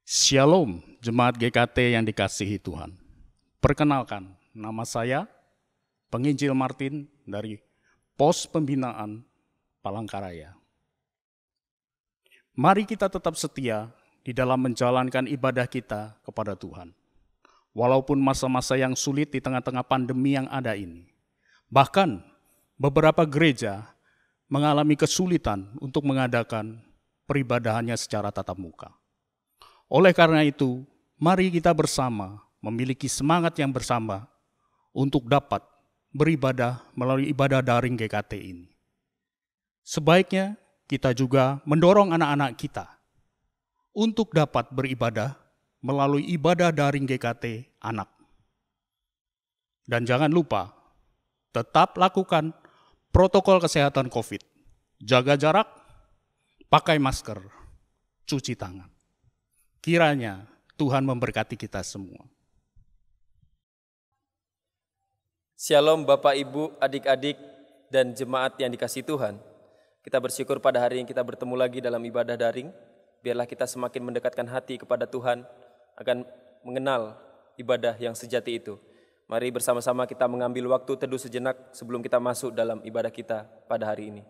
Shalom, Jemaat GKT yang dikasihi Tuhan. Perkenalkan, nama saya Penginjil Martin dari Pos Pembinaan Palangkaraya. Mari kita tetap setia di dalam menjalankan ibadah kita kepada Tuhan. Walaupun masa-masa yang sulit di tengah-tengah pandemi yang ada ini. Bahkan beberapa gereja mengalami kesulitan untuk mengadakan peribadahannya secara tatap muka. Oleh karena itu, mari kita bersama memiliki semangat yang bersama untuk dapat beribadah melalui ibadah daring GKT ini. Sebaiknya kita juga mendorong anak-anak kita untuk dapat beribadah melalui ibadah daring GKT anak. Dan jangan lupa, tetap lakukan protokol kesehatan COVID. Jaga jarak, pakai masker, cuci tangan. Kiranya Tuhan memberkati kita semua. Shalom Bapak, Ibu, adik-adik, dan jemaat yang dikasihi Tuhan. Kita bersyukur pada hari ini kita bertemu lagi dalam ibadah daring. Biarlah kita semakin mendekatkan hati kepada Tuhan, akan mengenal ibadah yang sejati itu. Mari bersama-sama kita mengambil waktu teduh sejenak sebelum kita masuk dalam ibadah kita pada hari ini.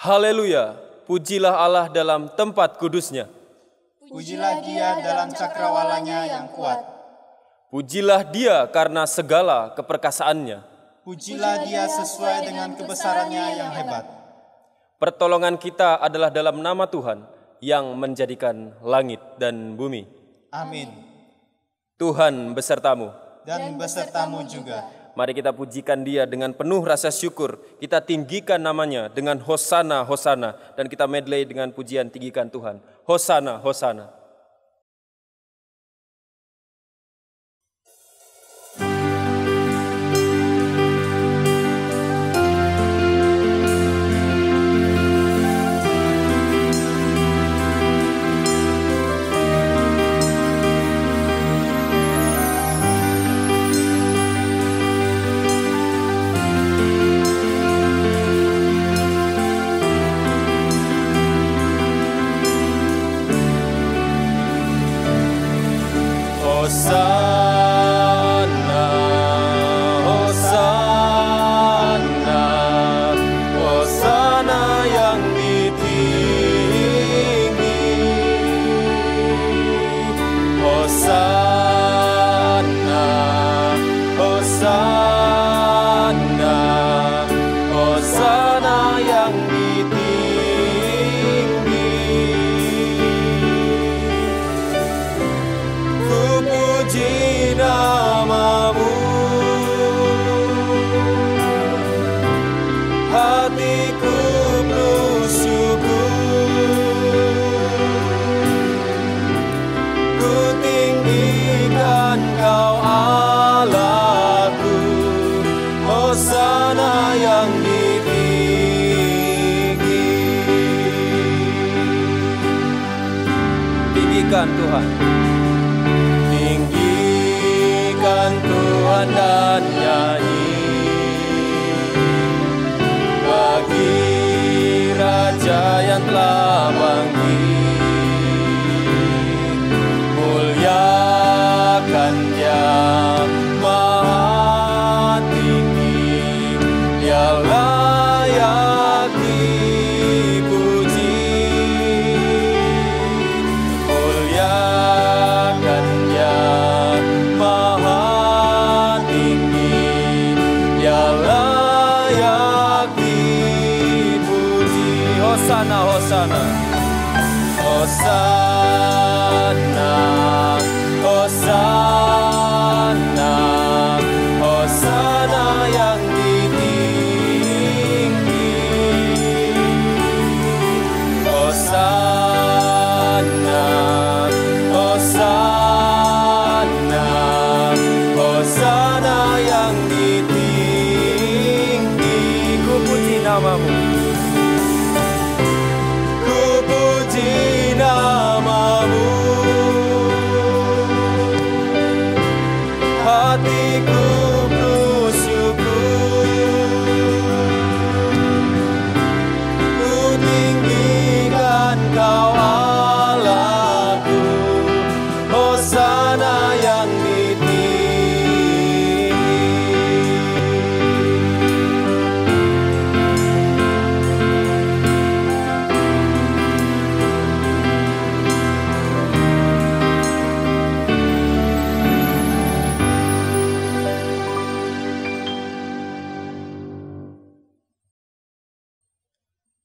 Haleluya, pujilah Allah dalam tempat kudusnya. Pujilah Dia dalam cakrawalanya yang kuat. Pujilah Dia karena segala keperkasaannya. Pujilah Dia sesuai dengan kebesarannya yang hebat. Pertolongan kita adalah dalam nama Tuhan yang menjadikan langit dan bumi. Amin. Tuhan besertamu. Dan besertamu juga. Mari kita pujikan Dia dengan penuh rasa syukur. Kita tinggikan namanya dengan Hosana, Hosana. Dan kita medley dengan pujian tinggikan Tuhan. Hosana, Hosana. Tuhan. Tinggikan Tuhan dan nyanyi bagi Raja yang telah bangkit. Muliakan Dia Maha Tinggi, Dia layak dipuji. Muliakan Dia Maha Tinggi, Dia layak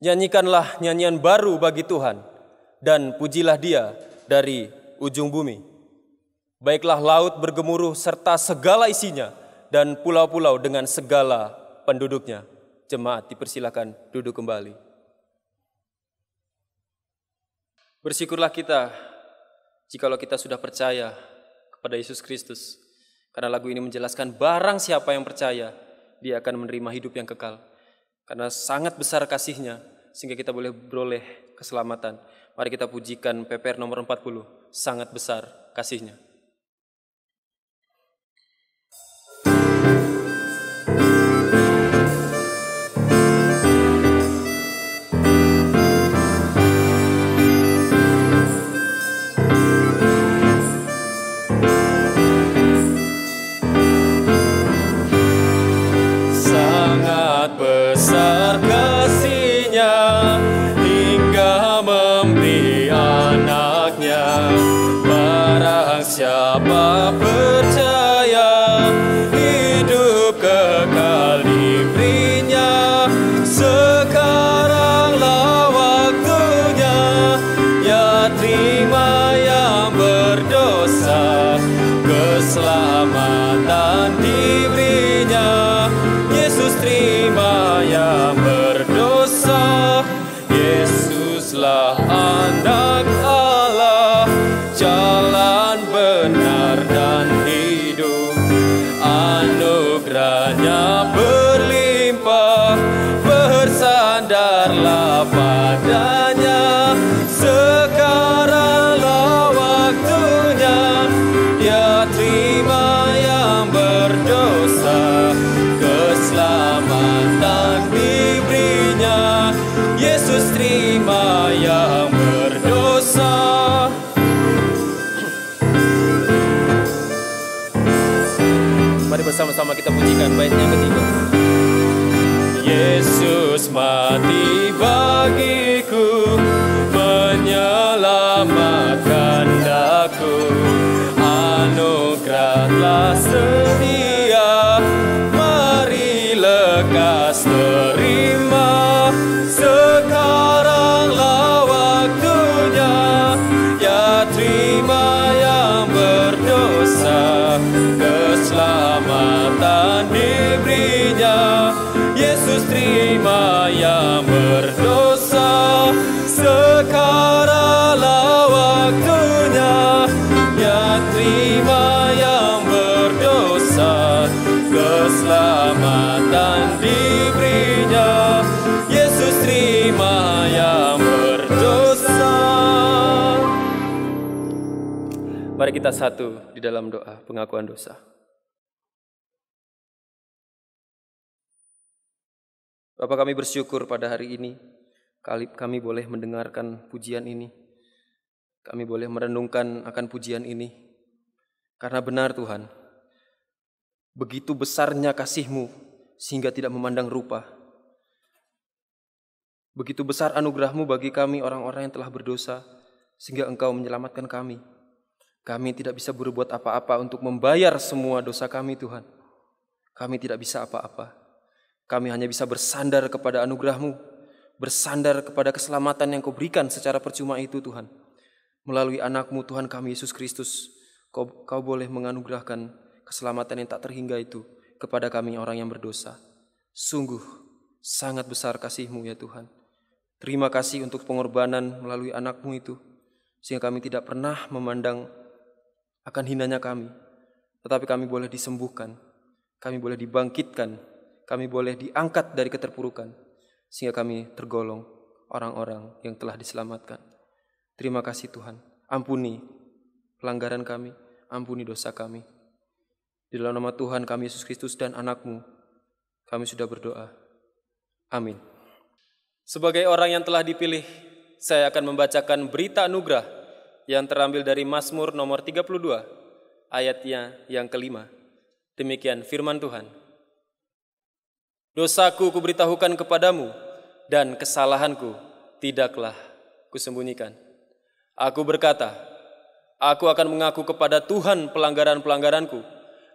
Nyanyikanlah nyanyian baru bagi Tuhan, dan pujilah Dia dari ujung bumi. Baiklah laut bergemuruh serta segala isinya, dan pulau-pulau dengan segala penduduknya. Jemaat dipersilakan duduk kembali. Bersyukurlah kita jikalau kita sudah percaya kepada Yesus Kristus. Karena lagu ini menjelaskan barang siapa yang percaya, dia akan menerima hidup yang kekal. Karena sangat besar kasih-Nya, sehingga kita boleh beroleh keselamatan. Mari kita pujikan PPR nomor 40, sangat besar kasih-Nya. Siapa percaya hidup kekal diberinya, sekaranglah waktunya. Ya terima yang berdosa, keselamatan diberinya. Yesus terima yang berdosa, Yesuslah anak Allah, jalan benar dan hidup, anugerahnya berlimpah, bersandarlah padanya. Sekaranglah waktunya, dia terima yang berdosa, keselamatan diberinya. Yesus terima yang berdosa. Mari bersama-sama kita pujikan bait yang ketiga. Yesus mati bagiku, menyelamatkan daku, anugerah telah sedia, mari lekas terima. Sekaranglah waktunya, ya terima yang berdosa, keselamatan diberinya. Yesus terima yang berdosa, sekaranglah waktunya, ya terima yang berdosa, keselamatan diberinya. Yesus terima yang berdosa. Mari kita satu di dalam doa pengakuan dosa. Bapa, kami bersyukur pada hari ini, kami boleh mendengarkan pujian ini. Kami boleh merenungkan akan pujian ini. Karena benar Tuhan, begitu besarnya kasih-Mu sehingga tidak memandang rupa. Begitu besar anugerah-Mu bagi kami orang-orang yang telah berdosa, sehingga Engkau menyelamatkan kami. Kami tidak bisa berbuat apa-apa untuk membayar semua dosa kami, Tuhan. Kami tidak bisa apa-apa. Kami hanya bisa bersandar kepada anugerah-Mu, bersandar kepada keselamatan yang Kau berikan secara percuma itu, Tuhan. Melalui anak-Mu, Tuhan kami, Yesus Kristus, Kau boleh menganugerahkan keselamatan yang tak terhingga itu kepada kami orang yang berdosa. Sungguh sangat besar kasih-Mu ya Tuhan. Terima kasih untuk pengorbanan melalui anak-Mu itu, sehingga kami tidak pernah memandang akan hinanya kami, tetapi kami boleh disembuhkan, kami boleh dibangkitkan, kami boleh diangkat dari keterpurukan, sehingga kami tergolong orang-orang yang telah diselamatkan. Terima kasih Tuhan. Ampuni pelanggaran kami, ampuni dosa kami. Di dalam nama Tuhan kami Yesus Kristus dan anak-Mu, kami sudah berdoa. Amin. Sebagai orang yang telah dipilih, saya akan membacakan berita anugerah yang terambil dari Mazmur nomor 32, ayatnya yang kelima. Demikian firman Tuhan. Dosaku kuberitahukan kepadamu, dan kesalahanku tidaklah kusembunyikan. Aku berkata, aku akan mengaku kepada Tuhan pelanggaran-pelanggaranku,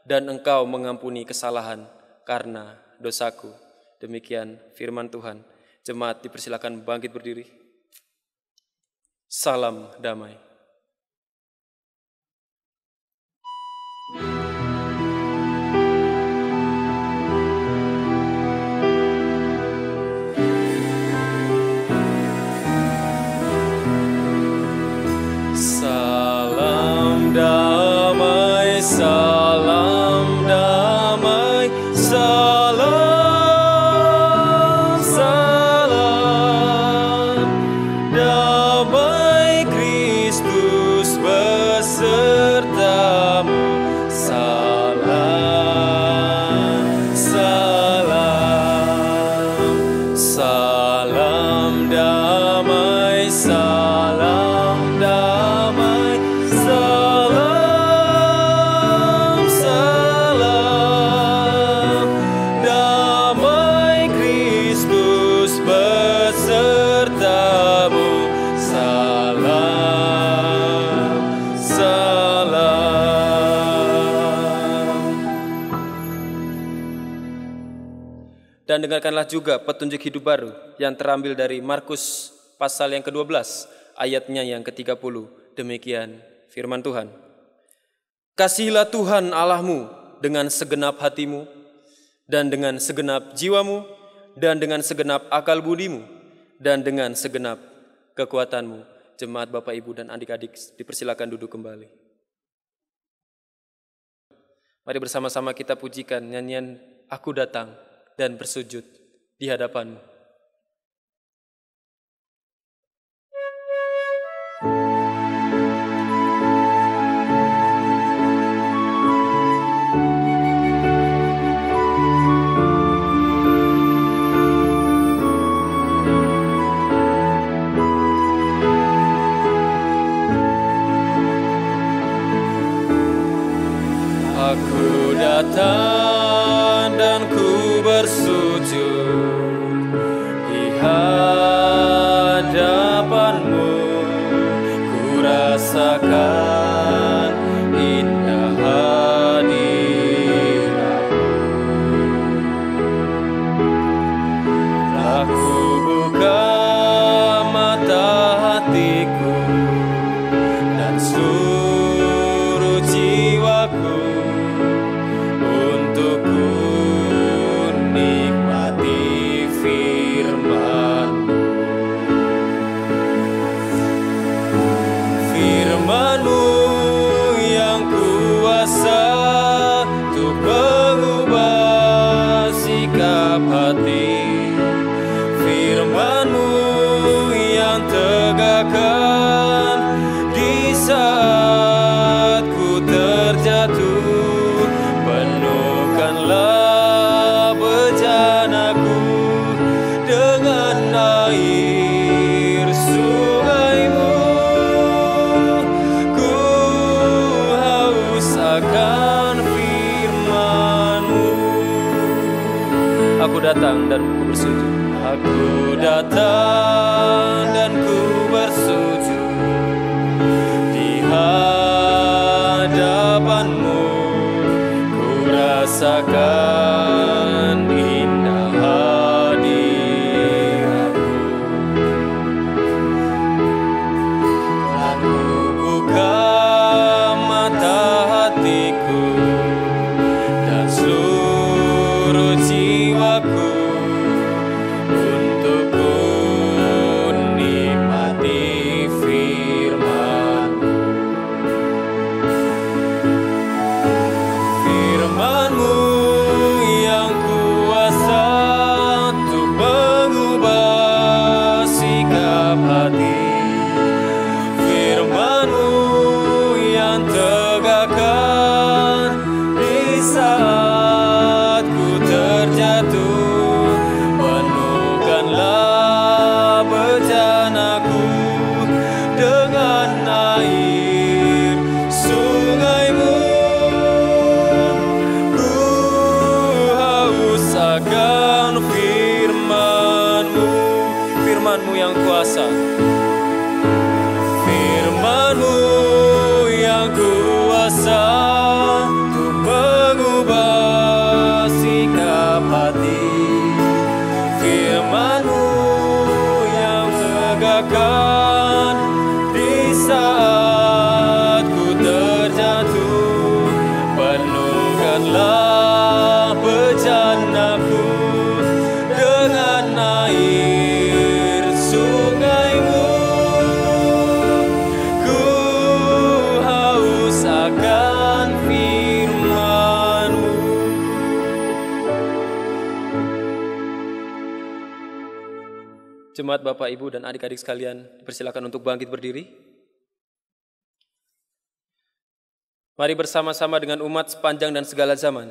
dan Engkau mengampuni kesalahan karena dosaku. Demikian firman Tuhan. Jemaat dipersilakan bangkit berdiri. Salam damai. Salam damai, salam damai, salam, salam damai Kristus besertamu. Salam, salam, salam damai, salam damai, salam, salam damai Kristus besertamu. Salam, salam. Dan dengarkanlah juga petunjuk hidup baru yang terambil dari Markus pasal yang ke-12 ayatnya yang ke-30. Demikian firman Tuhan. Kasihilah Tuhan Allahmu dengan segenap hatimu, dan dengan segenap jiwamu, dan dengan segenap akal budimu, dan dengan segenap kekuatanmu. Jemaat Bapak, Ibu, dan adik-adik dipersilakan duduk kembali. Mari bersama-sama kita pujikan nyanyian Aku Datang dan Bersujud di hadapanmu. Aku datang dan ku bersujud di hadapanmu. Ku rasakan indah hadiratmu. Telah ku buka mata hatiku dan seluruh jiwaku untuk ku nikmati firman-Mu. Firman-Mu yang kuasa untuk mengubah sikap hati. Firman-Mu yang tegakkan di saat ku terjatuh. Penuhkanlah bejanaku dengan air sungai-Mu. Ku haus akan firman-Mu. Aku datang dan ku bersujud. Aku datang dan ku bersujud di hadapan-Mu. Ku rasakan indah hadirat-Mu. Aku buka mata hatiku dan seluruh jiwaku untuk ku nikmati firman-Mu. Firman-Mu saat ku terjatuh, penuhkanlah bejanaku dengan air sungai-Mu. Ku haus akan firman-Mu. Jemaat Bapak, Ibu, dan adik-adik sekalian, dipersilakan untuk bangkit berdiri. Mari bersama-sama dengan umat sepanjang dan segala zaman,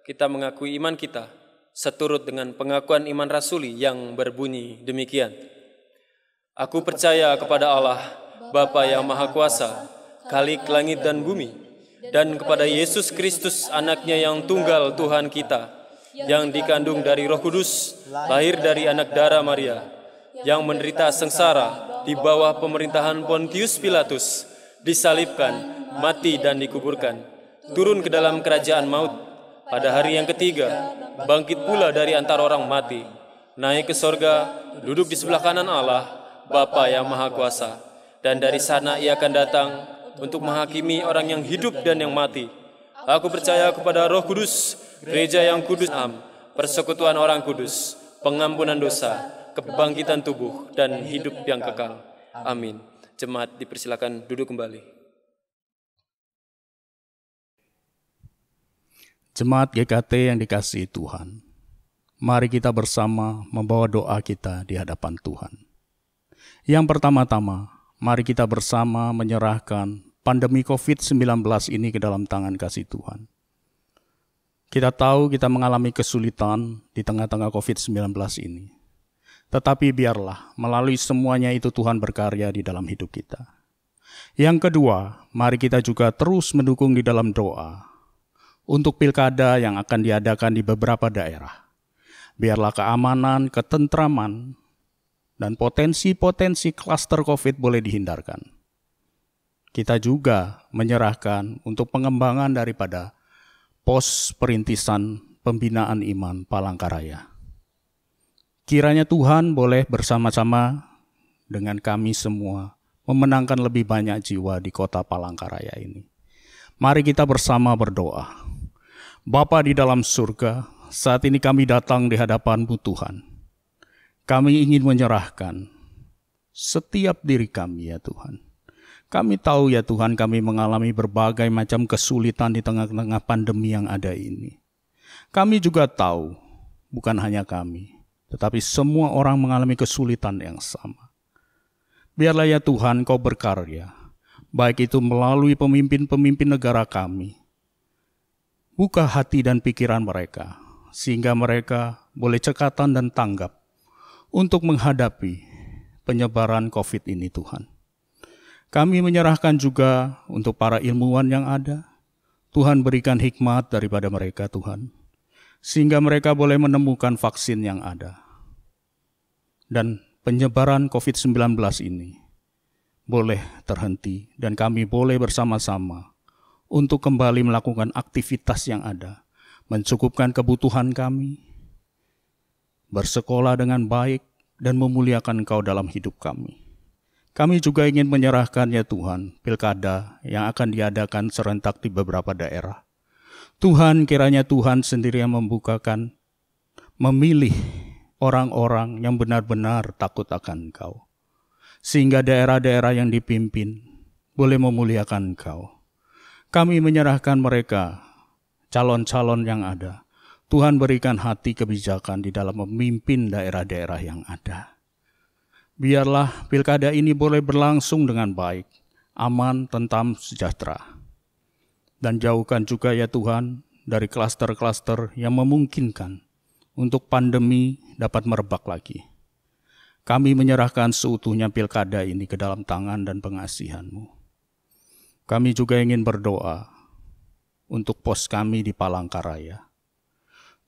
kita mengakui iman kita seturut dengan pengakuan iman rasuli yang berbunyi demikian. Aku percaya kepada Allah, Bapa yang Maha Kuasa, Khalik langit dan bumi, dan kepada Yesus Kristus, anaknya yang tunggal Tuhan kita, yang dikandung dari Roh Kudus, lahir dari anak darah Maria, yang menderita sengsara di bawah pemerintahan Pontius Pilatus, disalibkan, mati dan dikuburkan, turun ke dalam kerajaan maut, pada hari yang ketiga, bangkit pula dari antara orang mati, naik ke sorga, duduk di sebelah kanan Allah, Bapa yang Maha Kuasa, dan dari sana Ia akan datang untuk menghakimi orang yang hidup dan yang mati. Aku percaya kepada Roh Kudus, gereja yang kudus, persekutuan orang kudus, pengampunan dosa, kebangkitan tubuh, dan hidup yang kekal. Amin. Jemaat dipersilakan duduk kembali. Jemaat GKT yang dikasihi Tuhan, mari kita bersama membawa doa kita di hadapan Tuhan. Yang pertama-tama, mari kita bersama menyerahkan pandemi COVID-19 ini ke dalam tangan kasih Tuhan. Kita tahu kita mengalami kesulitan di tengah-tengah COVID-19 ini. Tetapi biarlah melalui semuanya itu Tuhan berkarya di dalam hidup kita. Yang kedua, mari kita juga terus mendukung di dalam doa untuk pilkada yang akan diadakan di beberapa daerah. Biarlah keamanan, ketentraman, dan potensi-potensi klaster COVID boleh dihindarkan. Kita juga menyerahkan untuk pengembangan daripada pos perintisan pembinaan iman Palangkaraya. Kiranya Tuhan boleh bersama-sama dengan kami semua memenangkan lebih banyak jiwa di kota Palangkaraya ini. Mari kita bersama berdoa. Bapa di dalam surga, saat ini kami datang di hadapan-Mu Tuhan. Kami ingin menyerahkan setiap diri kami ya Tuhan. Kami tahu ya Tuhan, kami mengalami berbagai macam kesulitan di tengah-tengah pandemi yang ada ini. Kami juga tahu, bukan hanya kami, tetapi semua orang mengalami kesulitan yang sama. Biarlah ya Tuhan Kau berkarya, baik itu melalui pemimpin-pemimpin negara kami. Buka hati dan pikiran mereka, sehingga mereka boleh cekatan dan tanggap untuk menghadapi penyebaran COVID ini Tuhan. Kami menyerahkan juga untuk para ilmuwan yang ada. Tuhan berikan hikmat daripada mereka Tuhan, sehingga mereka boleh menemukan vaksin yang ada. Dan penyebaran COVID-19 ini boleh terhenti dan kami boleh bersama-sama untuk kembali melakukan aktivitas yang ada, mencukupkan kebutuhan kami, bersekolah dengan baik, dan memuliakan Engkau dalam hidup kami. Kami juga ingin menyerahkan ya Tuhan, pilkada yang akan diadakan serentak di beberapa daerah. Tuhan, kiranya Tuhan sendiri yang memilih orang-orang yang benar-benar takut akan Engkau. Sehingga daerah-daerah yang dipimpin boleh memuliakan Engkau. Kami menyerahkan mereka, calon-calon yang ada. Tuhan berikan hati kebijakan di dalam memimpin daerah-daerah yang ada. Biarlah pilkada ini boleh berlangsung dengan baik, aman, tentram, sejahtera. Dan jauhkan juga ya Tuhan dari klaster-klaster yang memungkinkan untuk pandemi dapat merebak lagi. Kami menyerahkan seutuhnya pilkada ini ke dalam tangan dan pengasihan-Mu. Kami juga ingin berdoa untuk pos kami di Palangkaraya.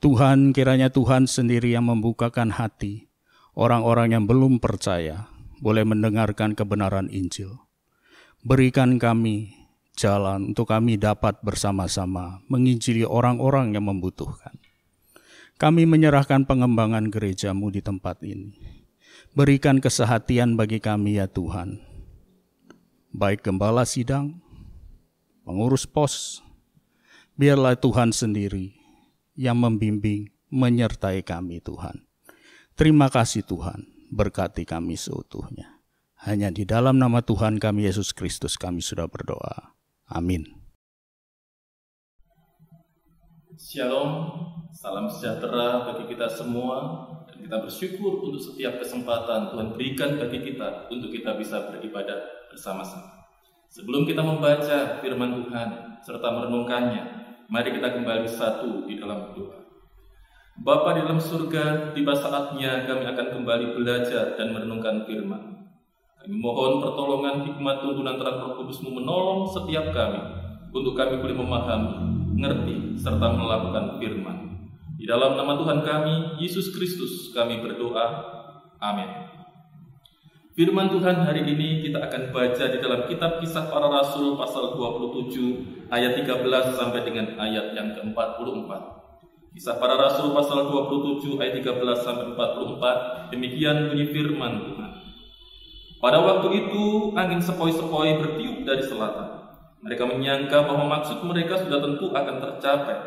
Tuhan, kiranya Tuhan sendiri yang membukakan hati orang-orang yang belum percaya boleh mendengarkan kebenaran Injil. Berikan kami jalan untuk kami dapat bersama-sama menginjili orang-orang yang membutuhkan. Kami menyerahkan pengembangan gereja-Mu di tempat ini. Berikan kesehatian bagi kami ya Tuhan. baik gembala sidang, pengurus pos, biarlah Tuhan sendiri yang membimbing, menyertai kami Tuhan. Terima kasih Tuhan, berkati kami seutuhnya. Hanya di dalam nama Tuhan kami Yesus Kristus kami sudah berdoa. Amin. Shalom, salam sejahtera bagi kita semua, dan kita bersyukur untuk setiap kesempatan Tuhan berikan bagi kita untuk kita bisa beribadah bersama-sama. Sebelum kita membaca firman Tuhan serta merenungkannya, mari kita kembali satu di dalam doa. Bapa di dalam surga, tiba saatnya kami akan kembali belajar dan merenungkan firman. Kami mohon pertolongan hikmat tuntunan terang Roh Kudus-Mu menolong setiap kami untuk kami boleh memahami, mengerti, serta melakukan firman. Di dalam nama Tuhan kami, Yesus Kristus, kami berdoa. Amin. Firman Tuhan hari ini kita akan baca di dalam kitab Kisah Para Rasul pasal 27 ayat 13 sampai dengan ayat yang ke-44. Kisah Para Rasul pasal 27 ayat 13 sampai 44. Demikian bunyi firman Tuhan. Pada waktu itu angin sepoi-sepoi bertiup dari selatan. Mereka menyangka bahwa maksud mereka sudah tentu akan tercapai.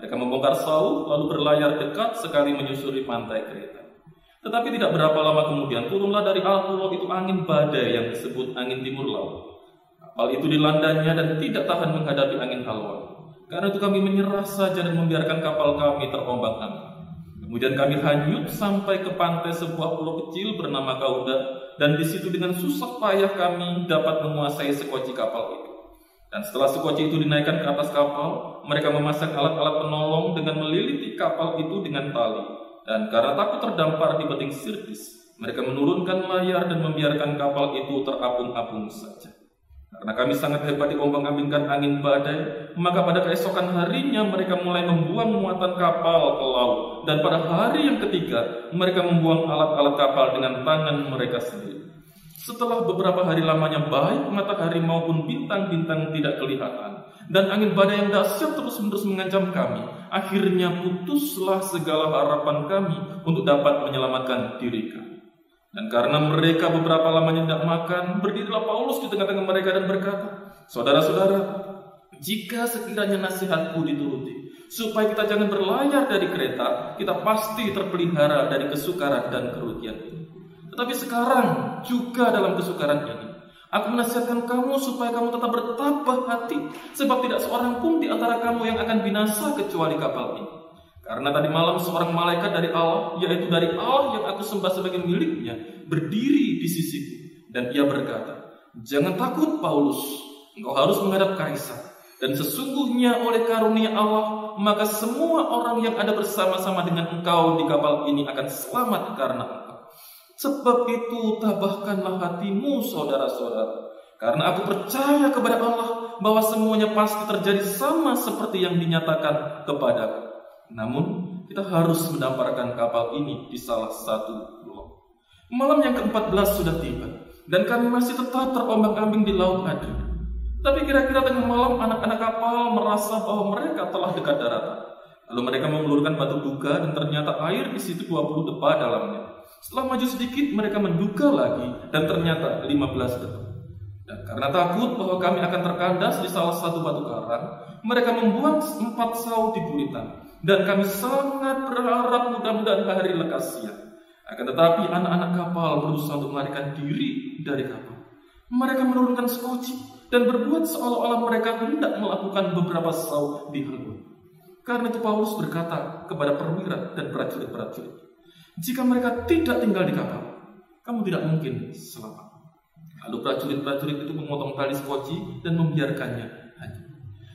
Mereka membongkar sauh lalu berlayar dekat sekali menyusuri pantai Kreta. Tetapi tidak berapa lama kemudian turunlah dari al-pulau itu angin badai yang disebut angin timur laut. Kapal itu dilandanya dan tidak tahan menghadapi angin haluan. Karena itu kami menyerah saja dan membiarkan kapal kami terombang-ambing. Kemudian kami hanyut sampai ke pantai sebuah pulau kecil bernama Kauda, dan di situ dengan susah payah kami dapat menguasai sekoci kapal itu. Dan setelah sekoci itu dinaikkan ke atas kapal, mereka memasang alat-alat penolong dengan meliliti kapal itu dengan tali. Dan karena takut terdampar di beting Sirtis, mereka menurunkan layar dan membiarkan kapal itu terapung-apung saja. Karena kami sangat hebat diombang-ambingkan angin badai, maka pada keesokan harinya mereka mulai membuang muatan kapal ke laut. Dan pada hari yang ketiga, mereka membuang alat-alat kapal dengan tangan mereka sendiri. Setelah beberapa hari lamanya baik matahari maupun bintang-bintang tidak kelihatan, dan angin badai yang dahsyat terus-menerus mengancam kami, akhirnya putuslah segala harapan kami untuk dapat menyelamatkan diri kami. Dan karena mereka beberapa lamanya tidak makan, berdirilah Paulus di tengah-tengah mereka dan berkata, "Saudara-saudara, jika sekiranya nasihatku dituruti, supaya kita jangan berlayar dari Kreta, kita pasti terpelihara dari kesukaran dan kerugian ini. Tetapi sekarang juga dalam kesukaran ini, aku menasihatkan kamu supaya kamu tetap bertabah hati, sebab tidak seorang pun di antara kamu yang akan binasa kecuali kapal ini. Karena tadi malam seorang malaikat dari Allah, yaitu dari Allah yang aku sembah sebagai miliknya, berdiri di sisiku. Dan ia berkata, 'Jangan takut Paulus, engkau harus menghadap Kaisar. Dan sesungguhnya oleh karunia Allah, maka semua orang yang ada bersama-sama dengan engkau di kapal ini akan selamat karena engkau. Sebab itu tabahkanlah hatimu saudara-saudara. Karena aku percaya kepada Allah bahwa semuanya pasti terjadi sama seperti yang dinyatakan kepadaku. Namun, kita harus mendamparkan kapal ini di salah satu pulau.' Malam yang ke-14 sudah tiba, dan kami masih tetap terombang-ambing di Laut Adria. Tapi kira-kira tengah malam anak-anak kapal merasa bahwa mereka telah dekat daratan. Lalu mereka mengelurkan batu duga, dan ternyata air di situ 20 depa dalamnya. Setelah maju sedikit, mereka menduga lagi, dan ternyata 15 depa. Dan karena takut bahwa kami akan terkandas di salah satu batu karang, mereka membuang 4 sauh di buritan. Dan kami sangat berharap mudah-mudahan hari lekas siang. Akan tetapi anak-anak kapal berusaha untuk melarikan diri dari kapal. Mereka menurunkan sekoci dan berbuat seolah-olah mereka hendak melakukan beberapa sauh di haluan. Karena itu Paulus berkata kepada perwira dan prajurit-prajurit, "Jika mereka tidak tinggal di kapal, kamu tidak mungkin selamat." Lalu prajurit-prajurit itu memotong tali sekoci dan membiarkannya hanyut.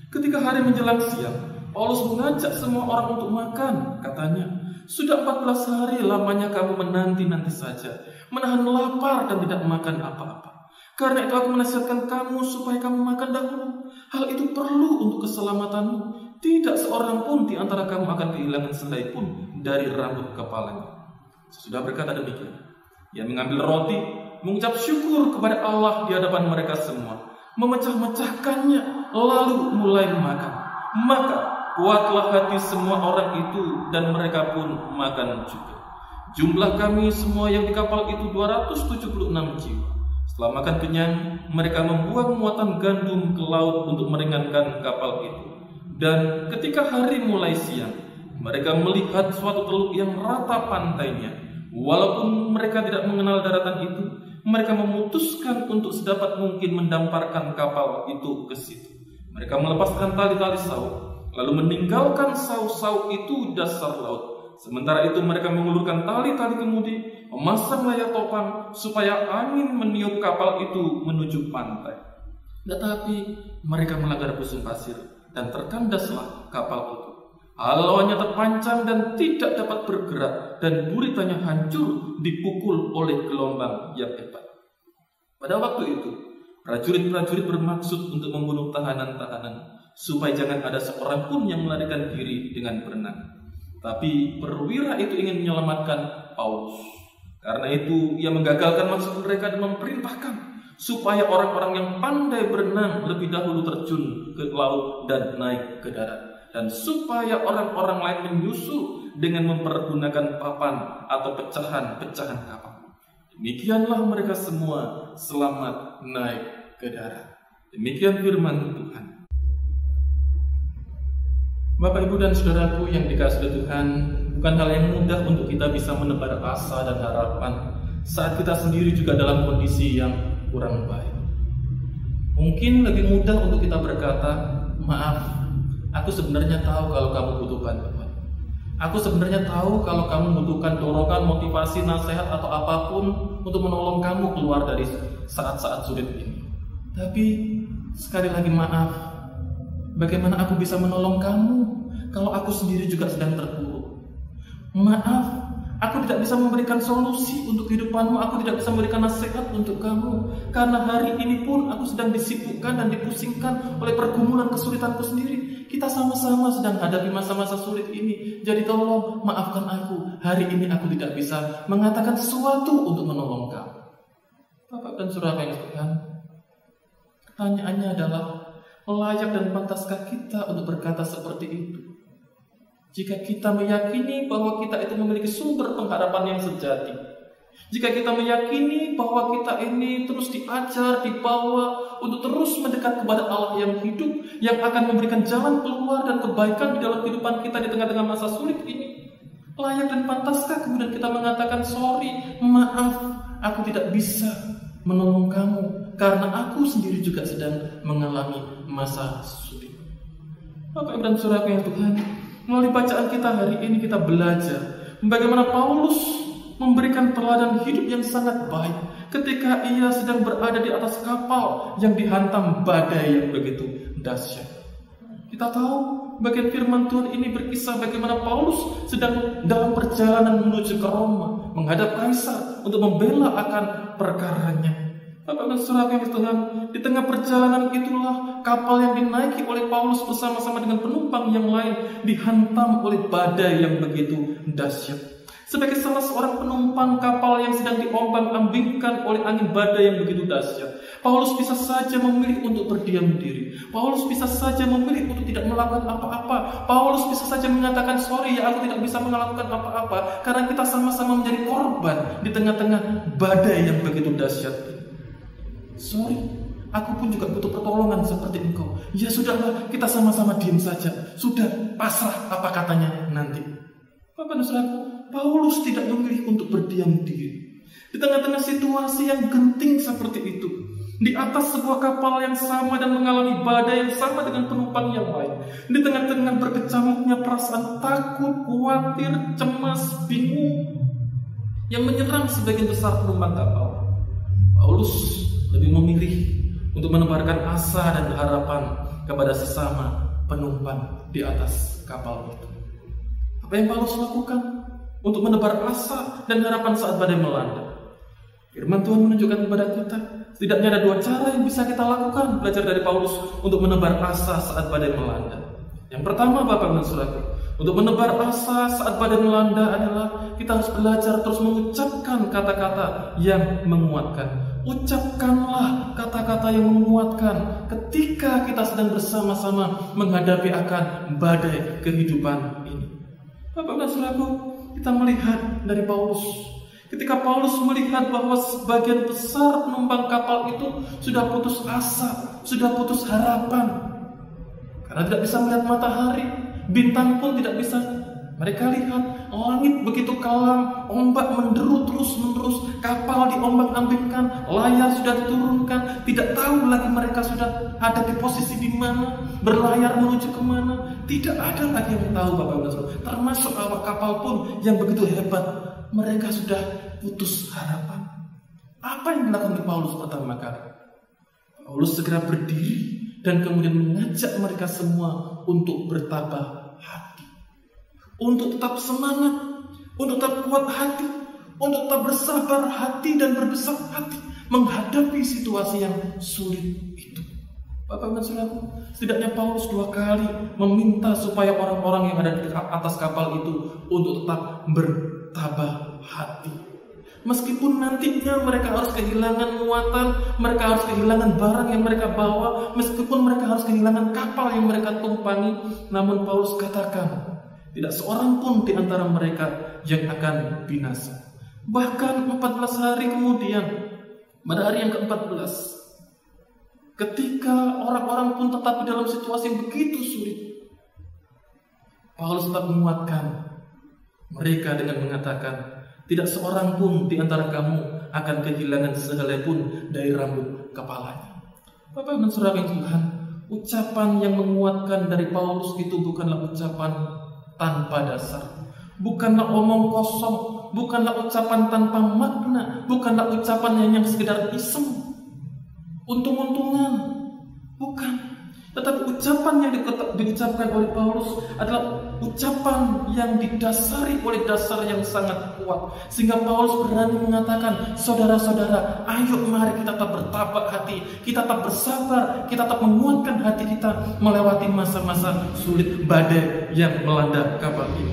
Ketika hari menjelang siang, Paulus mengajak semua orang untuk makan. Katanya, "Sudah 14 hari lamanya kamu menanti-nanti saja, menahan lapar dan tidak makan apa-apa. Karena itu aku menasihatkan kamu supaya kamu makan dahulu. Hal itu perlu untuk keselamatanmu. Tidak seorang pun di antara kamu akan kehilangan sehelai pun dari rambut kepalanya." Sudah berkata demikian, ia mengambil roti, mengucap syukur kepada Allah di hadapan mereka semua, memecah-mecahkannya, lalu mulai makan. Maka kuatlah hati semua orang itu, dan mereka pun makan juga. Jumlah kami semua yang di kapal itu 276 jiwa. Setelah makan kenyang, mereka membuang muatan gandum ke laut untuk meringankan kapal itu. Dan ketika hari mulai siang, mereka melihat suatu teluk yang rata pantainya. Walaupun mereka tidak mengenal daratan itu, mereka memutuskan untuk sedapat mungkin mendamparkan kapal itu ke situ. Mereka melepaskan tali-tali sauk, lalu meninggalkan sauk-sauk itu dasar laut. Sementara itu mereka mengulurkan tali-tali kemudi, memasang layar topang supaya angin meniup kapal itu menuju pantai. Tetapi mereka melanggar busung pasir dan terkandaslah kapal itu. Halauannya terpancang dan tidak dapat bergerak, dan buritanya hancur dipukul oleh gelombang yang hebat. Pada waktu itu, prajurit-prajurit bermaksud untuk membunuh tahanan-tahanan, supaya jangan ada seorang pun yang melarikan diri dengan berenang. Tapi perwira itu ingin menyelamatkan Paulus. Karena itu ia menggagalkan maksud mereka dan memerintahkan supaya orang-orang yang pandai berenang lebih dahulu terjun ke laut dan naik ke darat, dan supaya orang-orang lain menyusul dengan mempergunakan papan atau pecahan-pecahan kapal. Demikianlah mereka semua selamat naik ke darat. Demikian firman Tuhan. Bapak, Ibu, dan saudaraku yang dikasihi Tuhan, bukan hal yang mudah untuk kita bisa menebar asa dan harapan saat kita sendiri juga dalam kondisi yang kurang baik. Mungkin lebih mudah untuk kita berkata, maaf, aku sebenarnya tahu kalau kamu butuh bantuan. Aku sebenarnya tahu kalau kamu membutuhkan dorongan, motivasi, nasihat, atau apapun untuk menolong kamu keluar dari saat-saat sulit ini. Tapi sekali lagi maaf, bagaimana aku bisa menolong kamu kalau aku sendiri juga sedang terpuruk? Maaf, aku tidak bisa memberikan solusi untuk kehidupanmu. Aku tidak bisa memberikan nasihat untuk kamu, karena hari ini pun aku sedang disibukkan dan dipusingkan oleh pergumulan kesulitanku sendiri. Kita sama-sama sedang hadapi masa-masa sulit ini. Jadi tolong maafkan aku. Hari ini aku tidak bisa mengatakan sesuatu untuk menolong kamu. Bapak dan saudara yang Tuhan, pertanyaannya adalah, layak dan pantaskah kita untuk berkata seperti itu? Jika kita meyakini bahwa kita itu memiliki sumber pengharapan yang sejati, jika kita meyakini bahwa kita ini terus diajar, dibawa untuk terus mendekat kepada Allah yang hidup, yang akan memberikan jalan keluar dan kebaikan di dalam kehidupan kita di tengah-tengah masa sulit ini, layak dan pantaskah kemudian kita mengatakan, sorry, maaf, aku tidak bisa menolong kamu karena aku sendiri juga sedang mengalami masa sulit. Bapak dan saudara yang Tuhan, melalui bacaan kita hari ini kita belajar bagaimana Paulus memberikan teladan hidup yang sangat baik ketika ia sedang berada di atas kapal yang dihantam badai yang begitu dahsyat. Kita tahu bagian firman Tuhan ini berkisah bagaimana Paulus sedang dalam perjalanan menuju ke Roma, menghadap Kaisar untuk membela akan perkaranya. Bapak dan saudara yang Tuhan, di tengah perjalanan itulah kapal yang dinaiki oleh Paulus bersama-sama dengan penumpang yang lain dihantam oleh badai yang begitu dahsyat. Sebagai salah seorang penumpang kapal yang sedang diombang-ambingkan oleh angin badai yang begitu dahsyat, Paulus bisa saja memilih untuk berdiam diri. Paulus bisa saja memilih untuk tidak melakukan apa-apa. Paulus bisa saja mengatakan, sorry ya, aku tidak bisa melakukan apa-apa, karena kita sama-sama menjadi korban di tengah-tengah badai yang begitu dahsyat. Sorry, aku pun juga butuh pertolongan seperti engkau. Ya sudahlah, kita sama-sama diam saja. Sudah, pasrah apa katanya nanti. Bapak dan saudara, Paulus tidak memilih untuk berdiam diri di tengah-tengah situasi yang genting seperti itu, di atas sebuah kapal yang sama dan mengalami badai yang sama dengan penumpang yang lain, di tengah-tengah berkecamuknya perasaan takut, khawatir, cemas, bingung yang menyerang sebagian besar penumpang kapal. Paulus lebih memilih untuk menebarkan asa dan harapan kepada sesama penumpang di atas kapal itu. Apa yang Paulus lakukan untuk menebar asa dan harapan saat badai melanda? Firman Tuhan menunjukkan kepada kita, setidaknya ada dua cara yang bisa kita lakukan belajar dari Paulus untuk menebar asa saat badai melanda. Yang pertama, Bapak dan Saudara, untuk menebar asa saat badai melanda adalah kita harus belajar terus mengucapkan kata-kata yang menguatkan. Ucapkanlah kata-kata yang menguatkan ketika kita sedang bersama-sama menghadapi akan badai kehidupan ini. Bapak dan saudaraku, kita melihat dari Paulus Ketika Paulus melihat bahwa sebagian besar penumpang kapal itu sudah putus asa, sudah putus harapan. Karena tidak bisa melihat matahari, bintang pun tidak bisa mereka lihat. Langit begitu kelam, ombak menderu terus-menerus, kapal diombang-ambingkan, layar sudah diturunkan, tidak tahu lagi mereka sudah ada di posisi di mana, berlayar menuju kemana. Tidak ada lagi yang tahu, Bapak Ibu Saudara. Termasuk awak kapal pun yang begitu hebat, mereka sudah putus harapan. Apa yang dilakukan Paulus pertama kali? Paulus segera berdiri dan kemudian mengajak mereka semua untuk bertabah hati, untuk tetap semangat, untuk tetap kuat hati, untuk tetap bersabar hati dan berbesar hati menghadapi situasi yang sulit itu. Bapak dan Saudaraku, setidaknya Paulus 2 kali meminta supaya orang-orang yang ada di atas kapal itu untuk tetap bertabah hati. Meskipun nantinya mereka harus kehilangan muatan, mereka harus kehilangan barang yang mereka bawa, meskipun mereka harus kehilangan kapal yang mereka tumpangi, namun Paulus katakan, tidak seorang pun di antara mereka yang akan binasa. Bahkan 14 hari kemudian, pada hari yang ke-14, ketika orang-orang pun tetap di dalam situasi yang begitu sulit, Paulus tetap menguatkan mereka dengan mengatakan, tidak seorang pun di antara kamu akan kehilangan sehelai pun dari rambut kepalanya. Bapak dan Saudara yang Tuhan, ucapan yang menguatkan dari Paulus itu bukanlah ucapan tanpa dasar, bukanlah omong kosong, bukanlah ucapan tanpa makna, bukanlah ucapan yang sekedar iseng, untung-untungan, bukan. Tetapi ucapan yang diucapkan oleh Paulus adalah ucapan yang didasari oleh dasar yang sangat kuat, sehingga Paulus berani mengatakan, saudara-saudara, ayo mari kita tetap bertabah hati, kita tetap bersabar, kita tetap menguatkan hati kita melewati masa-masa sulit badai yang melanda kapal ini.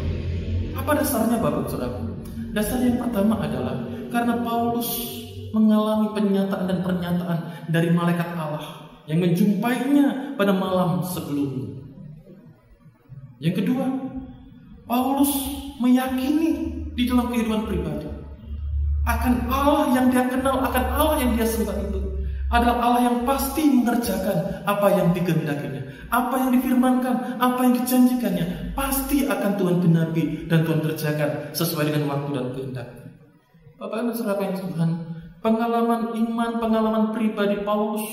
Apa dasarnya, Bapak Saudara? Dasar yang pertama adalah karena Paulus mengalami penyataan dan pernyataan dari malaikat Allah yang menjumpainya pada malam sebelumnya. Yang kedua, Paulus meyakini di dalam kehidupan pribadi akan Allah yang dia kenal, akan Allah yang dia sembah itu adalah Allah yang pasti mengerjakan apa yang dikehendakinya, apa yang difirmankan, apa yang dijanjikannya, pasti akan Tuhan genapi dan Tuhan kerjakan sesuai dengan waktu dan kehendaknya. Bapak dan Saudara yang Tuhan, pengalaman iman, pengalaman pribadi Paulus,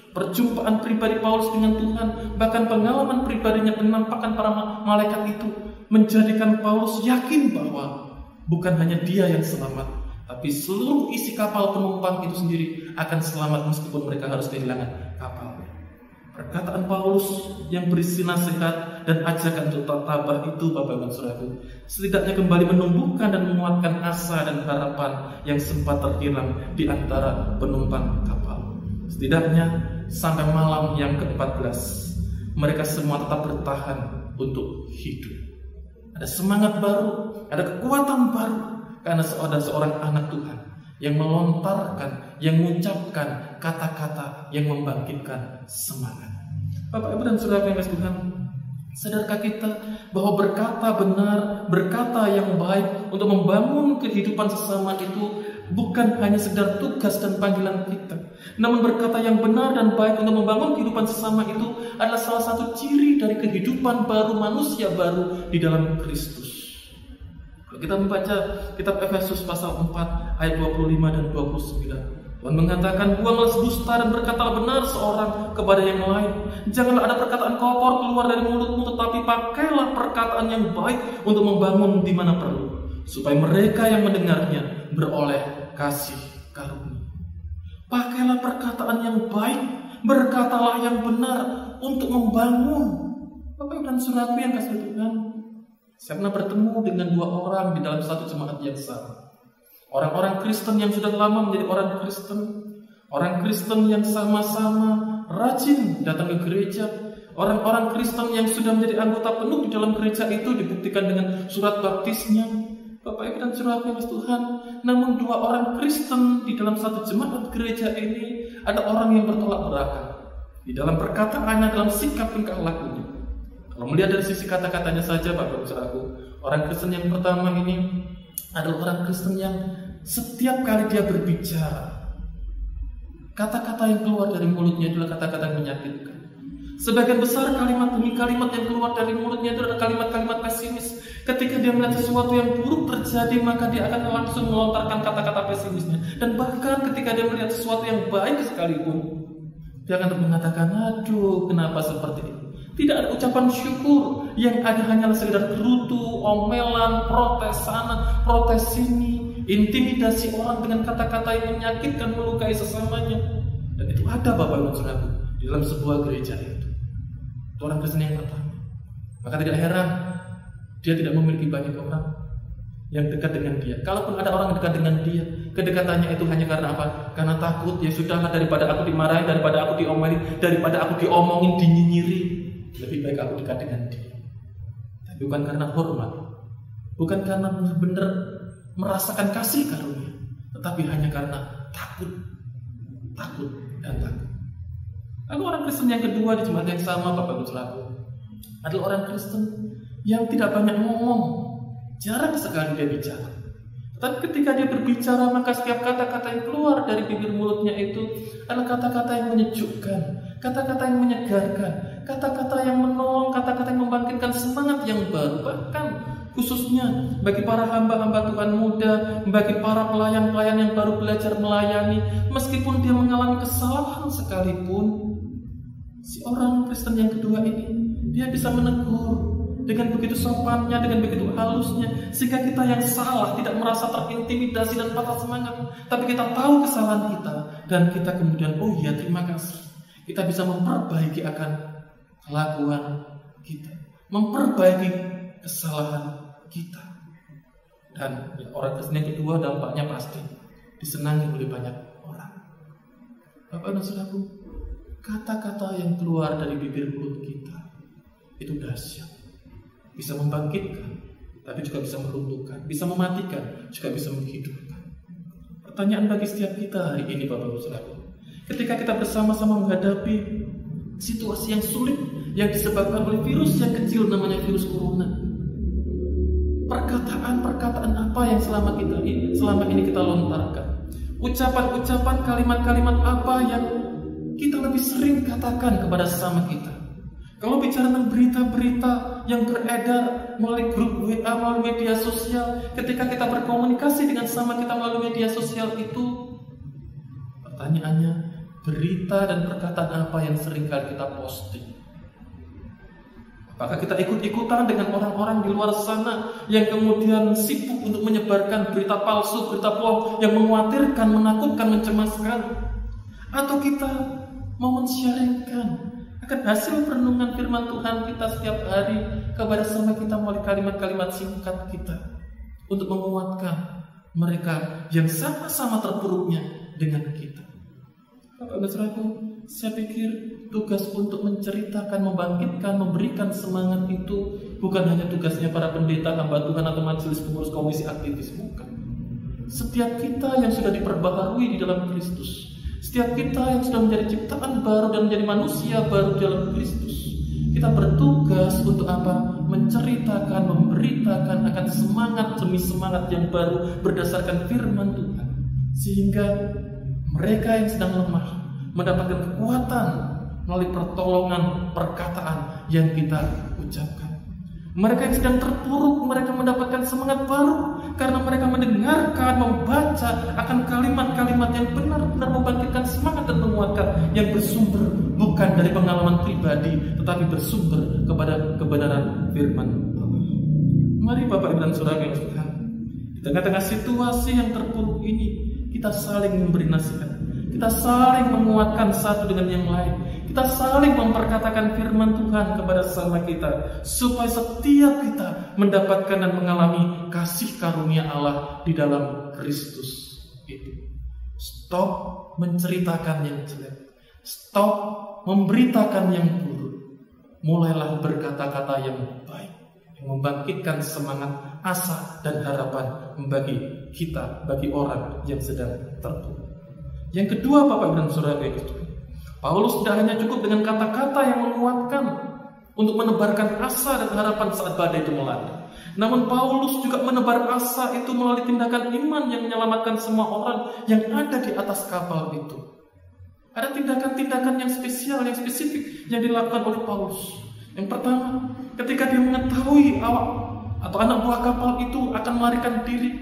perjumpaan pribadi Paulus dengan Tuhan, bahkan pengalaman pribadinya penampakan para malaikat itu menjadikan Paulus yakin bahwa bukan hanya dia yang selamat, tapi seluruh isi kapal penumpang itu sendiri akan selamat meskipun mereka harus kehilangan kapal. Perkataan Paulus yang berisi nasihat dan ajakan untuk tabah itu, Bapak dan Saudara, setidaknya kembali menumbuhkan dan menguatkan asa dan harapan yang sempat terhilang di antara penumpang kapal. Setidaknya sampai malam yang ke-14 mereka semua tetap bertahan untuk hidup. Ada semangat baru, ada kekuatan baru, karena ada seorang anak Tuhan yang melontarkan, yang mengucapkan kata-kata yang membangkitkan semangat. Bapak Ibu dan Saudara yang kasih Tuhan, sadarkah kita bahwa berkata benar, berkata yang baik untuk membangun kehidupan sesama itu bukan hanya sekedar tugas dan panggilan kita, namun berkata yang benar dan baik untuk membangun kehidupan sesama itu adalah salah satu ciri dari kehidupan baru, manusia baru di dalam Kristus. Kalau kita membaca kitab Efesus pasal 4 ayat 25 dan 29, Tuhan mengatakan, buanglah dusta dan berkatalah benar seorang kepada yang lain. Janganlah ada perkataan kotor keluar dari mulutmu, tetapi pakailah perkataan yang baik untuk membangun di mana perlu, supaya mereka yang mendengarnya beroleh kasih karunia. Pakailah perkataan yang baik, berkatalah yang benar untuk membangun. Bapak dan Saudara yang kasih Tuhan, saya pernah bertemu dengan 2 orang di dalam satu jemaat yang sama. Orang-orang Kristen yang sudah lama menjadi orang Kristen yang sama-sama rajin datang ke gereja, orang-orang Kristen yang sudah menjadi anggota penuh di dalam gereja itu dibuktikan dengan surat baptisnya. Bapak Ibu dan Saudara yang Tuhan, namun 2 orang Kristen di dalam satu jemaat gereja ini ada orang yang bertolak belakang di dalam perkataannya, dalam sikap tingkah lakunya. Kalau melihat dari sisi kata-katanya saja, Bapak Ibu, orang Kristen yang pertama ini adalah orang Kristen yang setiap kali dia berbicara, kata-kata yang keluar dari mulutnya adalah kata-kata yang menyakitkan. Sebagian besar kalimat demi kalimat yang keluar dari mulutnya itu adalah kalimat-kalimat pesimis. Ketika dia melihat sesuatu yang buruk terjadi, maka dia akan langsung melontarkan kata-kata pesimisnya. Dan bahkan ketika dia melihat sesuatu yang baik sekalipun, dia akan mengatakan, aduh, kenapa seperti ini? Tidak ada ucapan syukur. Yang ada hanyalah sekedar gerutu, omelan, protes sana, protes sini, intimidasi orang dengan kata-kata yang menyakitkan, melukai sesamanya. Dan itu ada Bapak Ibu Saudaraku di dalam sebuah gereja itu. Itu orang Kristen yang pertama. Maka tidak heran dia tidak memiliki banyak orang yang dekat dengan dia. Kalaupun ada orang yang dekat dengan dia, kedekatannya itu hanya karena apa? Karena takut. Ya sudahlah, daripada aku dimarahin, daripada aku diomelin, daripada aku diomongin, dinyinyiri, lebih baik aku dekat dengan dia. Tapi bukan karena hormat, bukan karena benar-benar merasakan kasih karunia, tetapi hanya karena takut dan takut. Lalu orang Kristen yang kedua di jemaat yang sama, Bapak Ibu Saudaraku, adalah orang Kristen yang tidak banyak ngomong, jarang sekali dia bicara. Tapi ketika dia berbicara, maka setiap kata-kata yang keluar dari bibir mulutnya itu adalah kata-kata yang menyejukkan, kata-kata yang menyegarkan, kata-kata yang menolong, kata-kata yang membangkitkan semangat yang baru. Bahkan khususnya bagi para hamba-hamba Tuhan muda, bagi para pelayan-pelayan yang baru belajar melayani, meskipun dia mengalami kesalahan sekalipun, si orang Kristen yang kedua ini, dia bisa menegur dengan begitu sopannya, dengan begitu halusnya, sehingga kita yang salah tidak merasa terintimidasi dan patah semangat. Tapi kita tahu kesalahan kita, dan kita kemudian, oh iya, terima kasih. Kita bisa memperbaiki akan kelakuan kita, memperbaiki kesalahan kita. Dan orang Kristen yang kedua dampaknya pasti disenangi oleh banyak orang. Bapak dan Saudaraku, kata-kata yang keluar dari bibir mulut kita itu dahsyat. Bisa membangkitkan, tapi juga bisa meruntuhkan, bisa mematikan, juga bisa menghidupkan. Pertanyaan bagi setiap kita hari ini, Bapak Ibu Saudaraku, ketika kita bersama-sama menghadapi situasi yang sulit yang disebabkan oleh virus yang kecil namanya virus corona, perkataan-perkataan apa yang selama ini kita lontarkan? Ucapan-ucapan, kalimat-kalimat apa yang kita lebih sering katakan kepada sesama kita? Kalau bicara tentang berita-berita yang beredar melalui grup WA, melalui media sosial, ketika kita berkomunikasi dengan sama kita melalui media sosial itu, pertanyaannya, berita dan perkataan apa yang sering kali kita posting? Apakah kita ikut-ikutan dengan orang-orang di luar sana yang kemudian sibuk untuk menyebarkan berita palsu, berita bohong yang mengkhawatirkan, menakutkan, mencemaskan? Atau kita mau men-sharingkan akan hasil perenungan firman Tuhan kita setiap hari kepada sama kita melalui kalimat-kalimat singkat kita untuk menguatkan mereka yang sama-sama terpuruknya dengan kita? Bapak dan Saudaraku, saya pikir tugas untuk menceritakan, membangkitkan, memberikan semangat itu bukan hanya tugasnya para pendeta, hamba Tuhan atau majelis pengurus komisi aktivis, bukan. Setiap kita yang sudah diperbaharui di dalam Kristus, setiap kita yang sudah menjadi ciptaan baru dan menjadi manusia baru dalam Kristus, kita bertugas untuk apa? Menceritakan, memberitakan akan semangat demi semangat yang baru berdasarkan firman Tuhan, sehingga mereka yang sedang lemah mendapatkan kekuatan melalui pertolongan perkataan yang kita ucapkan. Mereka yang sedang terpuruk, mereka mendapatkan semangat baru karena mereka mendengarkan, membaca akan kalimat-kalimat yang benar-benar membangkitkan semangat dan menguatkan, yang bersumber bukan dari pengalaman pribadi, tetapi bersumber kepada kebenaran firman Allah. Mari Bapak Ibu dan Saudara yang Tuhan, di tengah-tengah situasi yang terpuruk ini, kita saling memberi nasihat, kita saling menguatkan satu dengan yang lain, kita saling memperkatakan firman Tuhan kepada sesama kita, supaya setiap kita mendapatkan dan mengalami kasih karunia Allah di dalam Kristus itu. Stop menceritakan yang jelek, stop memberitakan yang buruk, mulailah berkata-kata yang baik, yang membangkitkan semangat, asa dan harapan bagi kita, bagi orang yang sedang terpuruk. Yang kedua, Bapak dan Saudara, Paulus tidak hanya cukup dengan kata-kata yang menguatkan, untuk menebarkan asa dan harapan saat badai itu melanda. Namun Paulus juga menebar asa itu melalui tindakan iman yang menyelamatkan semua orang yang ada di atas kapal itu. Ada tindakan-tindakan yang spesial, yang spesifik yang dilakukan oleh Paulus. Yang pertama, ketika dia mengetahui awak atau anak buah kapal itu akan melarikan diri,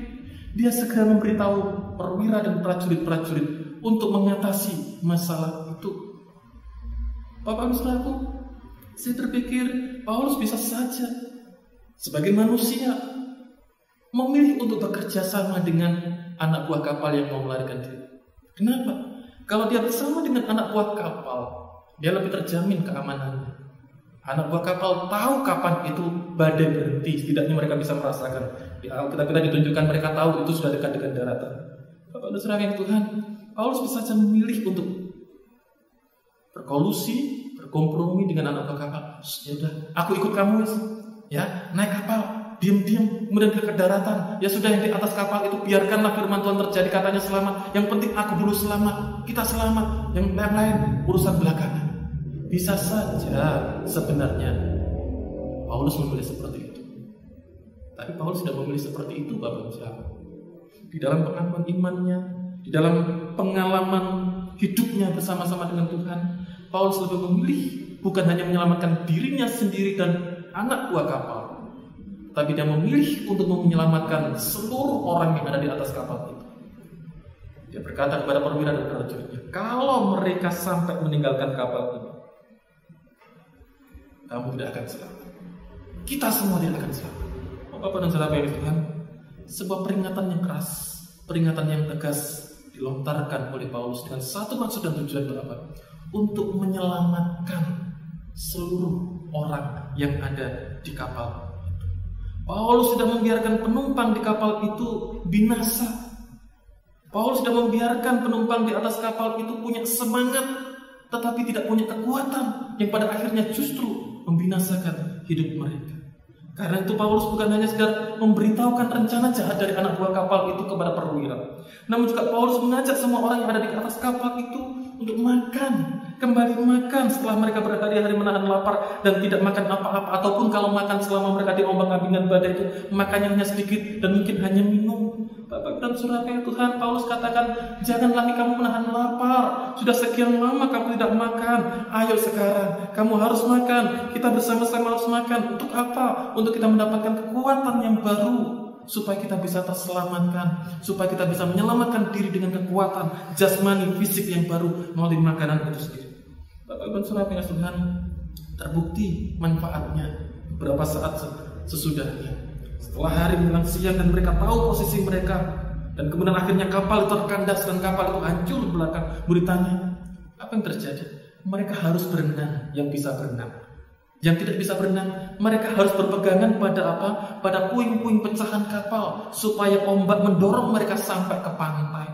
dia segera memberitahu perwira dan prajurit-prajurit untuk mengatasi masalah itu. Bapak Ibu Saudaraku, saya berpikir Paulus bisa saja sebagai manusia memilih untuk bekerja sama dengan anak buah kapal yang mau melarikan diri. Kenapa? Kalau dia bersama dengan anak buah kapal, dia lebih terjamin keamanannya. Anak buah kapal tahu kapan itu badai berhenti. Setidaknya mereka bisa merasakan. Di Alkitab kita ditunjukkan mereka tahu itu sudah dekat dengan daratan. Bapak dan saudara yang Tuhan, Paulus bisa saja memilih untuk berkolusi, berkompromi dengan anak buah kapal. Ya udah, aku ikut kamu, ya, naik kapal, diam-diam, kemudian ke daratan. Ya sudah, yang di atas kapal itu biarkanlah firman Tuhan terjadi, katanya selamat. Yang penting aku dulu selamat, kita selamat. Yang lain urusan belakangan. Bisa saja sebenarnya Paulus memilih seperti itu. Tapi Paulus tidak memilih seperti itu, Bapak Ibu. Di dalam pengakuan imannya, di dalam pengalaman hidupnya bersama-sama dengan Tuhan, Paulus lebih memilih bukan hanya menyelamatkan dirinya sendiri dan anak buah kapal, tapi dia memilih untuk menyelamatkan seluruh orang yang ada di atas kapal itu. Dia berkata kepada perwira dan prajuritnya, kalau mereka sampai meninggalkan kapal ini, kamu tidak akan selamat. Kita semua tidak akan selamat. Bapak dan saudara yang Tuhan, sebuah peringatan yang keras, peringatan yang tegas dilontarkan oleh Paulus dengan satu maksud dan tujuan berapa? Untuk menyelamatkan seluruh orang yang ada di kapal. Paulus sudah membiarkan penumpang di kapal itu binasa. Paulus sudah membiarkan penumpang di atas kapal itu punya semangat, tetapi tidak punya kekuatan, yang pada akhirnya justru membinasakan hidup mereka. Karena itu Paulus bukan hanya sekedar memberitahukan rencana jahat dari anak buah kapal itu kepada perwira, namun juga Paulus mengajak semua orang yang ada di atas kapal itu untuk makan, kembali makan setelah mereka berhari-hari menahan lapar dan tidak makan apa-apa, ataupun kalau makan selama mereka diombang-ambingan badai itu makannya hanya sedikit dan mungkin hanya minum. Bapak dan saudara yang Tuhan, Paulus katakan, jangan lagi kamu menahan lapar. Sudah sekian lama kamu tidak makan. Ayo sekarang, kamu harus makan. Kita bersama-sama harus makan. Untuk apa? Untuk kita mendapatkan kekuatan yang baru, supaya kita bisa terselamatkan, supaya kita bisa menyelamatkan diri dengan kekuatan jasmani, fisik yang baru melalui makanan itu sendiri. Bapak dan saudara yang Tuhan, terbukti manfaatnya beberapa saat sesudahnya. Setelah hari menjelang siang dan mereka tahu posisi mereka, dan kemudian akhirnya kapal itu terkandas dan kapal itu hancur di belakang. Beritanya, apa yang terjadi? Mereka harus berenang, yang bisa berenang. Yang tidak bisa berenang, mereka harus berpegangan pada apa? Pada puing-puing pecahan kapal, supaya ombak mendorong mereka sampai ke pantai.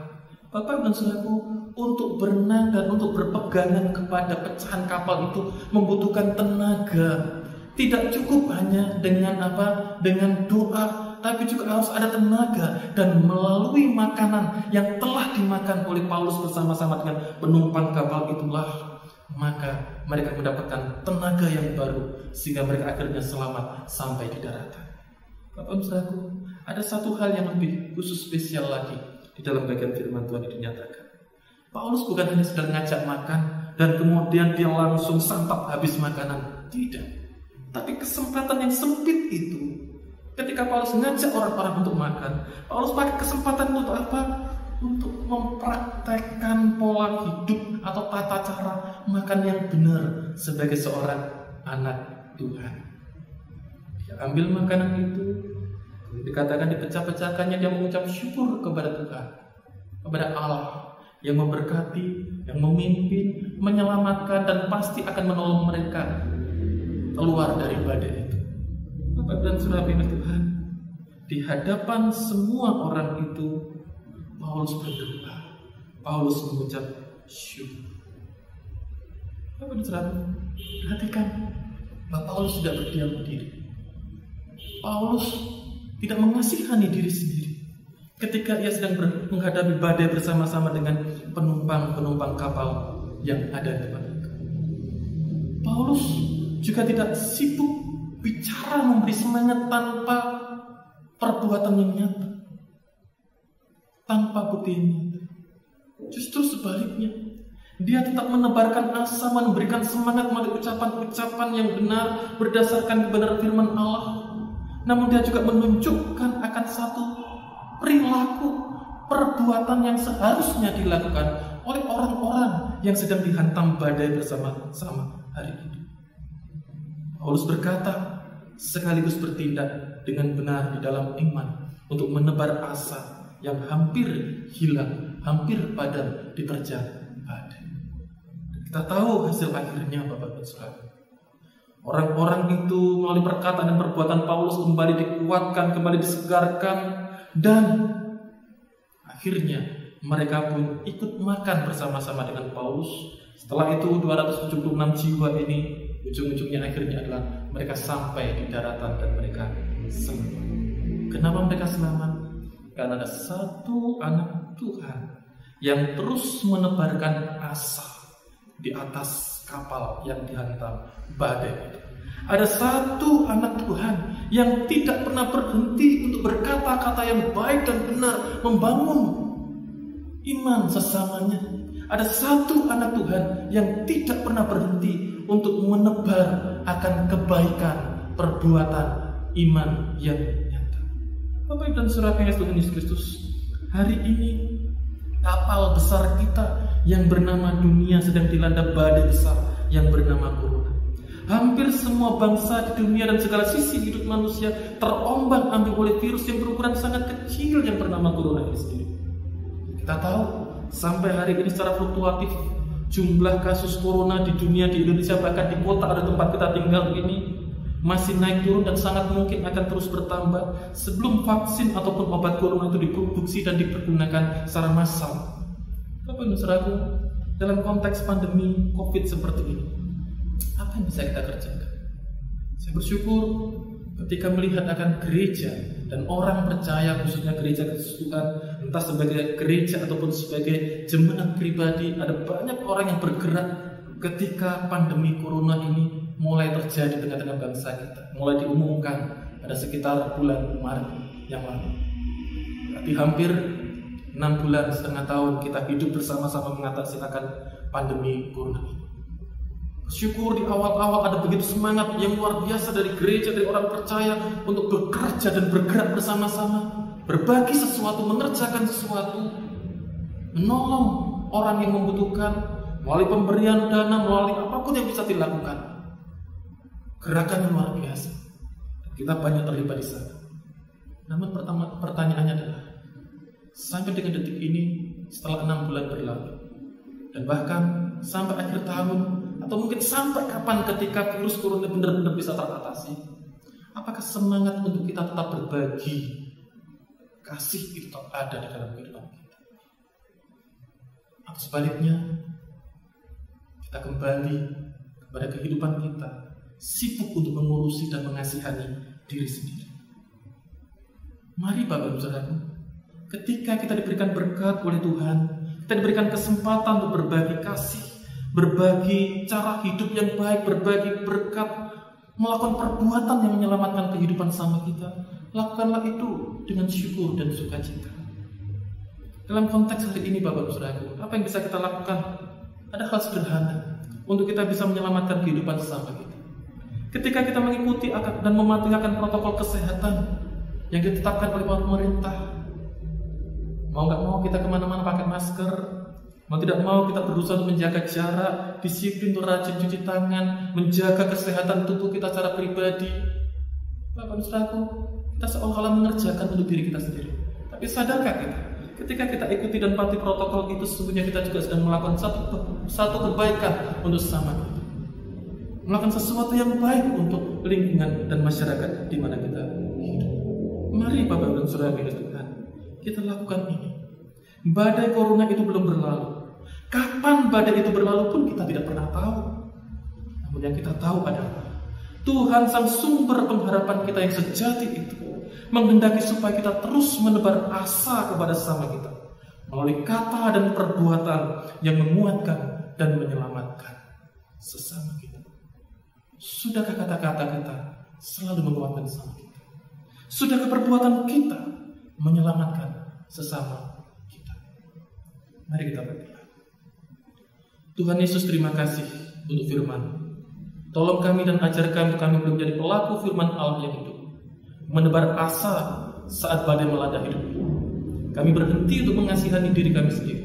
Bapak dan saudaraku, untuk berenang dan untuk berpegangan kepada pecahan kapal itu membutuhkan tenaga. Tidak cukup hanya dengan apa? Dengan doa, tapi juga harus ada tenaga. Dan melalui makanan yang telah dimakan oleh Paulus bersama-sama dengan penumpang kapal itulah, maka mereka mendapatkan tenaga yang baru, sehingga mereka akhirnya selamat sampai di daratan. Bapak Saudaraku, ada satu hal yang lebih khusus spesial lagi di dalam bagian firman Tuhan yang dinyatakan. Paulus bukan hanya sedang ngajak makan dan kemudian dia langsung santap habis makanan. Tidak. Tapi kesempatan yang sempit itu, ketika Paulus ngajak orang-orang untuk makan, Paulus pakai kesempatan untuk apa? Untuk mempraktekkan pola hidup atau tata cara makan yang benar sebagai seorang anak Tuhan. Dia ambil makanan itu, dikatakan dipecah-pecahkannya, dia mengucap syukur kepada Tuhan, kepada Allah yang memberkati, yang memimpin, menyelamatkan, dan pasti akan menolong mereka keluar dari badai itu. Bapak dan saudara yang Tuhan, di hadapan semua orang itu, Paulus berdoa, Paulus mengucap syukur. Bapak dan saudara, perhatikan, bahwa Paulus tidak berdiam diri. Paulus tidak mengasihani diri sendiri ketika ia sedang menghadapi badai bersama-sama dengan penumpang-penumpang kapal yang ada di depan. Paulus juga tidak sibuk bicara memberi semangat tanpa perbuatan yang nyata, tanpa bukti yang nyata. Justru sebaliknya, dia tetap menebarkan asa, memberikan semangat melalui ucapan-ucapan yang benar berdasarkan kebenaran firman Allah. Namun dia juga menunjukkan akan satu perilaku, perbuatan yang seharusnya dilakukan oleh orang-orang yang sedang dihantam badai bersama-sama hari ini. Paulus berkata, sekaligus bertindak dengan benar di dalam iman untuk menebar asa yang hampir hilang, hampir padam diterjang badai. Kita tahu hasil akhirnya, Bapak dan Saudara. Orang-orang itu melalui perkataan dan perbuatan Paulus kembali dikuatkan, kembali disegarkan, dan akhirnya mereka pun ikut makan bersama-sama dengan Paulus. Setelah itu 276 jiwa ini ujung-ujungnya akhirnya adalah mereka sampai di daratan dan mereka selamat. Kenapa mereka selamat? Karena ada satu anak Tuhan yang terus menebarkan asa di atas kapal yang dihantam badai itu. Ada satu anak Tuhan yang tidak pernah berhenti untuk berkata-kata yang baik dan benar, membangun iman sesamanya. Ada satu anak Tuhan yang tidak pernah berhenti untuk menebar akan kebaikan perbuatan iman yang nyata. Bapak Ibu dan Saudara Tuhan Yesus Kristus, hari ini kapal besar kita yang bernama dunia sedang dilanda badai besar yang bernama corona. Hampir semua bangsa di dunia dan segala sisi hidup manusia terombang-ambing oleh virus yang berukuran sangat kecil yang bernama corona ini sendiri. Kita tahu sampai hari ini secara fluktuatif jumlah kasus corona di dunia, di Indonesia, bahkan di kota ada tempat kita tinggal ini masih naik turun dan sangat mungkin akan terus bertambah sebelum vaksin ataupun obat corona itu diproduksi dan dipergunakan secara massal. Bapak Ibu Saudaraku, dalam konteks pandemi COVID seperti ini, apa yang bisa kita kerjakan? Saya bersyukur ketika melihat akan gereja dan orang percaya, khususnya gereja Kristus Tuhan, entah sebagai gereja ataupun sebagai jemaat pribadi, ada banyak orang yang bergerak ketika pandemi corona ini mulai terjadi di tengah-tengah bangsa kita, mulai diumumkan pada sekitar bulan Maret yang lalu. Tapi hampir 6 bulan, setengah tahun kita hidup bersama-sama mengatasi akan pandemi corona ini. Syukur di awal-awal ada begitu semangat yang luar biasa dari gereja, dari orang percaya untuk bekerja dan bergerak bersama-sama, berbagi sesuatu, mengerjakan sesuatu, menolong orang yang membutuhkan melalui pemberian dana, melalui apapun yang bisa dilakukan. Gerakan yang luar biasa. Kita banyak terlibat di sana. Namun pertanyaannya adalah, sampai dengan detik ini, setelah 6 bulan berlalu, dan bahkan sampai akhir tahun, atau mungkin sampai kapan ketika virus corona benar-benar bisa teratasi, apakah semangat untuk kita tetap berbagi kasih itu tetap ada di dalam kehidupan kita? Atau sebaliknya, kita kembali kepada kehidupan kita sibuk untuk mengurusi dan mengasihani diri sendiri? Mari Bapak Ibu Saudaraku, ketika kita diberikan berkat oleh Tuhan, kita diberikan kesempatan untuk berbagi kasih, berbagi cara hidup yang baik, berbagi berkat, melakukan perbuatan yang menyelamatkan kehidupan sama kita, lakukanlah itu dengan syukur dan sukacita. Dalam konteks hari ini Bapak Ibu Saudaraku, apa yang bisa kita lakukan? Ada hal sederhana untuk kita bisa menyelamatkan kehidupan sesama kita. Ketika kita mengikuti dan mematuhi protokol kesehatan yang ditetapkan oleh pemerintah, mau nggak mau kita kemana-mana pakai masker, mau tidak mau kita berusaha untuk menjaga jarak, disiplin untuk rajin cuci tangan, menjaga kesehatan tubuh kita secara pribadi. Bapak dan Saudaraku, kita seolah-olah mengerjakan untuk diri kita sendiri. Tapi sadarkah kita, ketika kita ikuti dan patuhi protokol itu, sesungguhnya kita juga sedang melakukan satu kebaikan untuk sesama kita, melakukan sesuatu yang baik untuk lingkungan dan masyarakat di mana kita hidup. Mari Bapak dan Saudara Tuhan, kita lakukan ini. Badai corona itu belum berlalu. Kapan badai itu berlalu pun kita tidak pernah tahu. Namun yang kita tahu adalah Tuhan sang sumber pengharapan kita yang sejati itu menghendaki supaya kita terus menebar asa kepada sesama kita melalui kata dan perbuatan yang menguatkan dan menyelamatkan sesama kita. Sudahkah kata-kata kita selalu menguatkan sesama kita? Sudahkah perbuatan kita menyelamatkan sesama kita? Mari kita berdoa. Tuhan Yesus, terima kasih untuk firman. Tolong kami dan ajar kami boleh menjadi pelaku firman Allah yang hidup, menebar asa saat badai melanda hidup ini. Kami berhenti untuk mengasihani diri kami sendiri,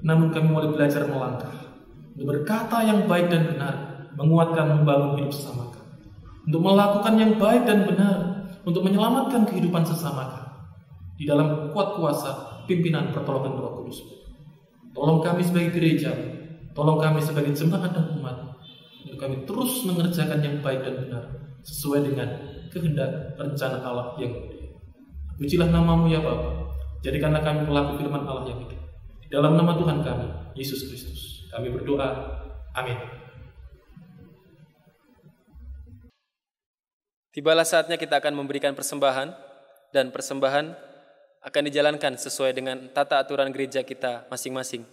namun kami mulai belajar melangkah untuk berkata yang baik dan benar, menguatkan, membangun hidup sesama kami, untuk melakukan yang baik dan benar, untuk menyelamatkan kehidupan sesama kami di dalam kuat kuasa pimpinan pertolongan Roh Kudus. Tolong kami sebagai gereja, tolong kami sebagai jemaat dan umat, untuk kami terus mengerjakan yang baik dan benar sesuai dengan kehendak rencana Allah yang mulia. Pujilah nama-Mu ya Bapa. Jadikanlah kami pelaku firman Allah yang hidup. Di dalam nama Tuhan kami, Yesus Kristus, kami berdoa. Amin. Tibalah saatnya kita akan memberikan persembahan, dan persembahan akan dijalankan sesuai dengan tata aturan gereja kita masing-masing.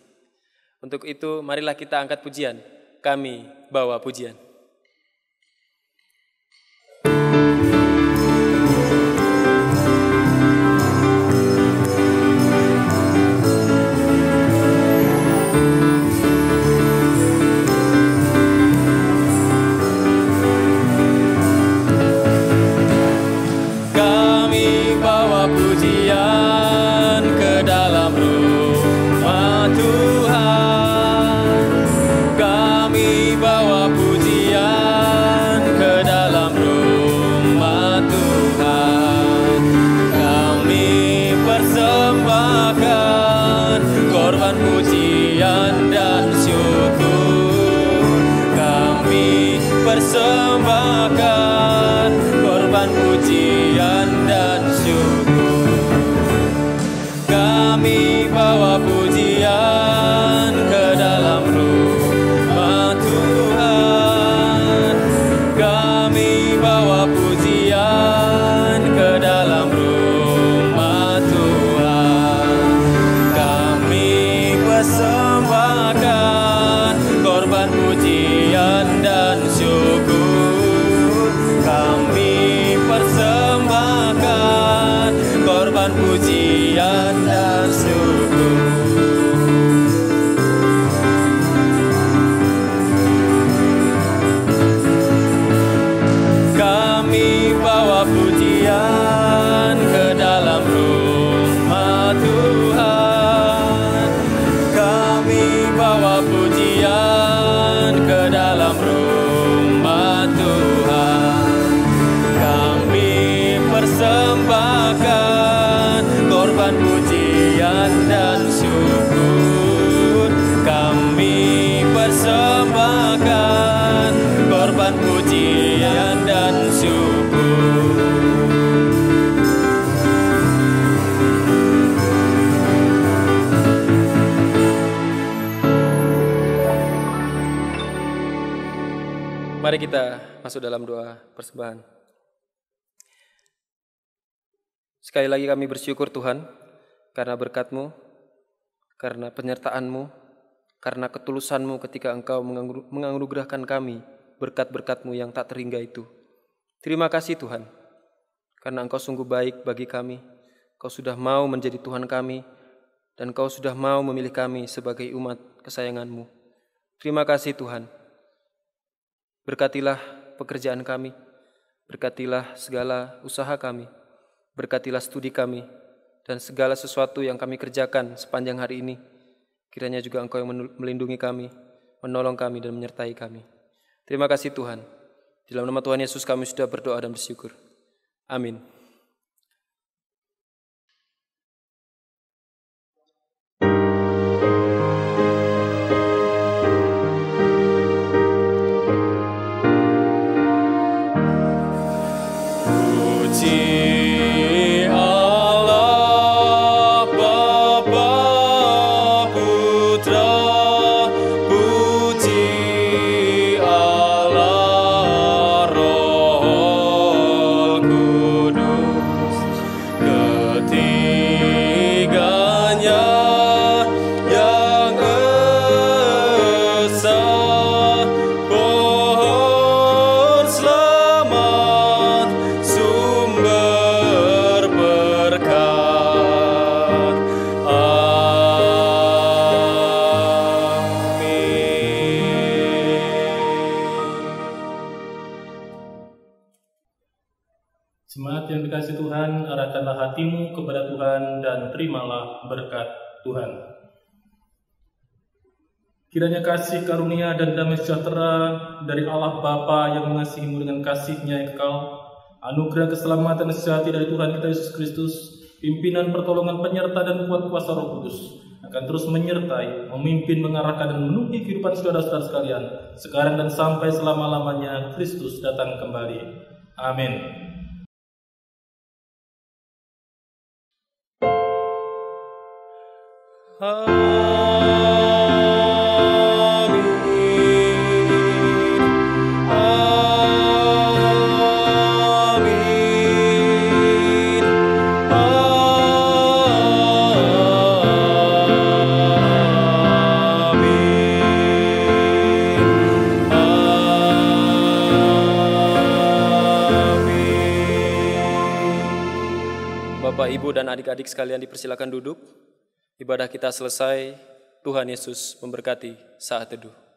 Untuk itu, marilah kita angkat pujian. Kami bawa pujian. Persembahkan korban pujian dan syukur. Kami bawa pujian ke dalam rumah Tuhan. Kami bawa pujian ke dalam rumah Tuhan. Kami persembahkan korban pujian dan syukur. Kami persembahkan korban pujian dan syukur. Kami bawa pujian ke dalam rumah Tuhan. Kami bawa pujian ke dalam rumah Tuhan. Kami persembahkan korban pujian dan syukur. Kami persembahkan korban pujian dan syukur. Mari kita masuk dalam doa persembahan. Sekali lagi kami bersyukur Tuhan, karena berkat-Mu, karena penyertaan-Mu, karena ketulusan-Mu ketika Engkau menganugerahkan kami berkat-berkat-Mu yang tak terhingga itu. Terima kasih Tuhan, karena Engkau sungguh baik bagi kami. Engkau sudah mau menjadi Tuhan kami, dan Engkau sudah mau memilih kami sebagai umat kesayangan-Mu. Terima kasih Tuhan. Berkatilah pekerjaan kami, berkatilah segala usaha kami, berkatilah studi kami, dan segala sesuatu yang kami kerjakan sepanjang hari ini. Kiranya juga Engkau yang melindungi kami, menolong kami, dan menyertai kami. Terima kasih Tuhan. Di dalam nama Tuhan Yesus kami sudah berdoa dan bersyukur. Amin. Kudus. Jemaat yang dikasihi Tuhan, arahkanlah hatimu kepada Tuhan dan terimalah berkat Tuhan. Kiranya kasih karunia dan damai sejahtera dari Allah Bapa yang mengasihimu dengan kasih-Nya yang kekal, anugerah keselamatan sejati dari Tuhan kita Yesus Kristus, pimpinan pertolongan penyerta dan kuat kuasa Roh Kudus akan terus menyertai, memimpin, mengarahkan dan memenuhi kehidupan saudara-saudara sekalian sekarang dan sampai selama-lamanya Kristus datang kembali. Amin. Bapak, Ibu, dan adik-adik sekalian dipersilakan duduk. Ibadah kita selesai. Tuhan Yesus memberkati saat teduh.